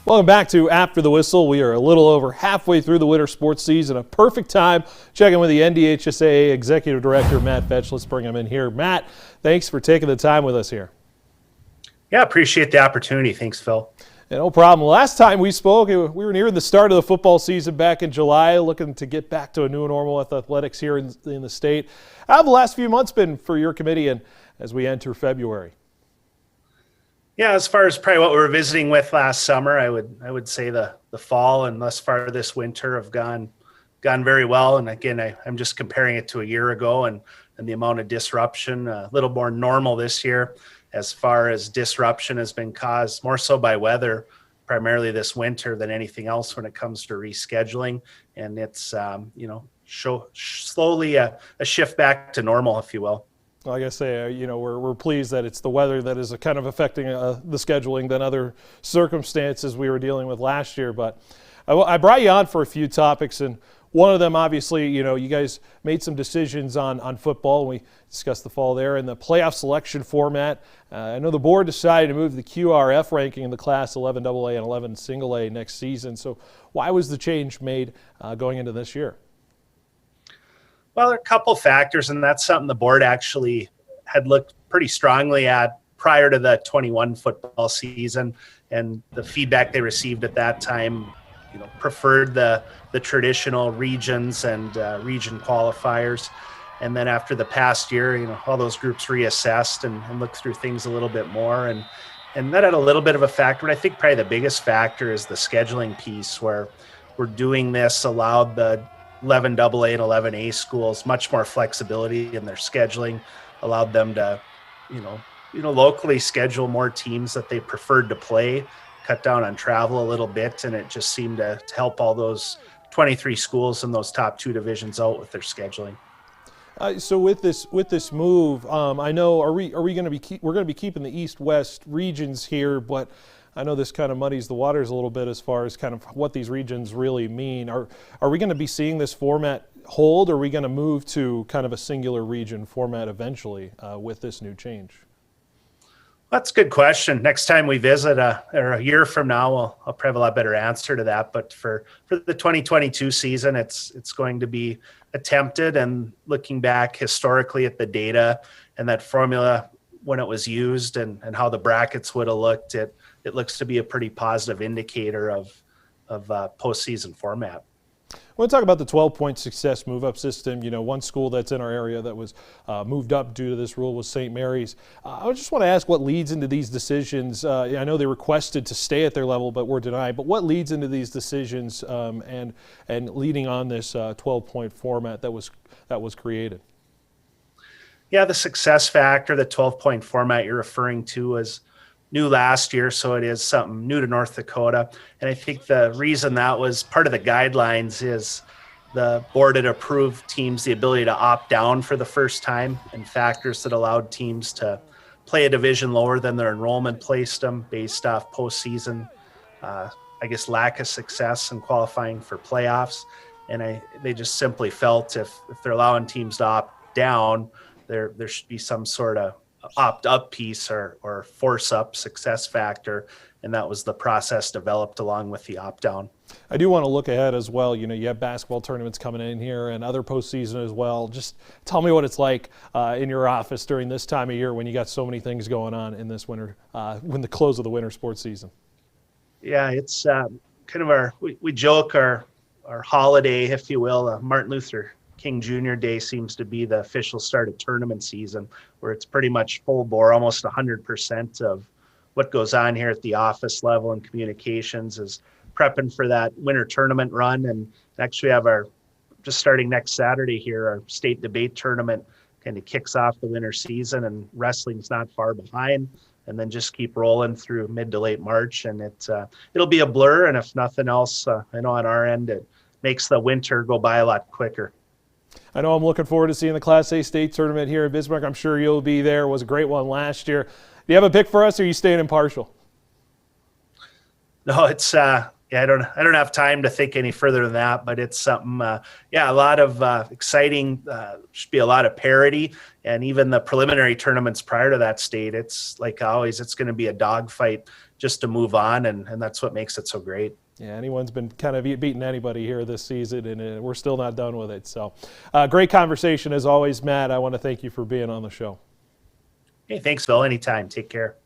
Welcome back to After the Whistle. We are a little over halfway through the winter sports season. A perfect time checking with the NDHSAA Executive Director, Matt Fetsch. Let's bring him in here. Matt, thanks for taking the time with us here. Yeah, appreciate the opportunity. Thanks, Phil. Yeah, no problem. Last time we spoke, we were near the start of the football season back in July, looking to get back to a new normal with athletics here in the state. How have the last few months been for your committee and as we enter February? Yeah, as far as probably what we were visiting with last summer, I would say the fall and thus far this winter have gone very well. And again, I'm just comparing it to a year ago and the amount of disruption, a little more normal this year as far as disruption has been caused more so by weather, primarily this winter than anything else when it comes to rescheduling. And it's, slowly a shift back to normal, if you will. Like I say, we're pleased that it's the weather that is kind of affecting the scheduling than other circumstances we were dealing with last year. But I brought you on for a few topics, and one of them, obviously, you guys made some decisions on football. We discussed the fall there and the playoff selection format. I know the board decided to move the QRF ranking in the class 11AA and 11 single A next season. So why was the change made going into this year? Well, there are a couple factors, and that's something the board actually had looked pretty strongly at prior to the 21 football season, and the feedback they received at that time, preferred the traditional regions and region qualifiers. And then after the past year, all those groups reassessed and looked through things a little bit more, and that had a little bit of a factor. But I think probably the biggest factor is the scheduling piece, where we're doing this allowed the 11AA and 11A schools much more flexibility in their scheduling, allowed them to, locally schedule more teams that they preferred to play, cut down on travel a little bit, and it just seemed to help all those 23 schools in those top two divisions out with their scheduling. So with this move, I know we're going to be keeping the East-West regions here, but I know this kind of muddies the waters a little bit as far as kind of what these regions really mean. Are we going to be seeing this format hold, or are we going to move to kind of a singular region format eventually with this new change? That's a good question. Next time we visit, or a year from now, I'll probably have a lot better answer to that. But for the 2022 season, it's going to be attempted, and looking back historically at the data and that formula when it was used and how the brackets would have looked, it looks to be a pretty positive indicator of postseason format. I want to talk about the 12-point success move-up system. One school that's in our area that was moved up due to this rule was St. Mary's. I just want to ask what leads into these decisions. I know they requested to stay at their level but were denied, but what leads into these decisions and leading on this 12-point format that was created? Yeah, the success factor, the 12-point format you're referring to is new last year, so it is something new to North Dakota. And I think the reason that was part of the guidelines is the board had approved teams the ability to opt down for the first time, and factors that allowed teams to play a division lower than their enrollment placed them based off postseason, lack of success in qualifying for playoffs. And they just simply felt if they're allowing teams to opt down, there should be some sort of opt-up piece or force-up success factor, and that was the process developed along with the opt-down. I do want to look ahead as well. You have basketball tournaments coming in here and other postseason as well. Just tell me what it's like in your office during this time of year when you got so many things going on in this winter, when the close of the winter sports season. Yeah, it's kind of we joke our holiday, if you will, Martin Luther King Jr. Day seems to be the official start of tournament season, where it's pretty much full bore. Almost 100% of what goes on here at the office level and communications is prepping for that winter tournament run. And actually have just starting next Saturday here, our state debate tournament kind of kicks off the winter season, and wrestling's not far behind, and then just keep rolling through mid to late March. And it'll be a blur. And if nothing else, I know on our end, it makes the winter go by a lot quicker. I know I'm looking forward to seeing the Class A state tournament here in Bismarck. I'm sure you'll be there. It was a great one last year. Do you have a pick for us, or are you staying impartial? No, it's Yeah, I don't have time to think any further than that, but it's something, a lot of exciting, should be a lot of parity, and even the preliminary tournaments prior to that state, it's like always, it's going to be a dogfight just to move on, and that's what makes it so great. Yeah, anyone's been kind of beating anybody here this season, and we're still not done with it. So great conversation as always, Matt. I want to thank you for being on the show. Hey, thanks, Phil. Anytime. Take care.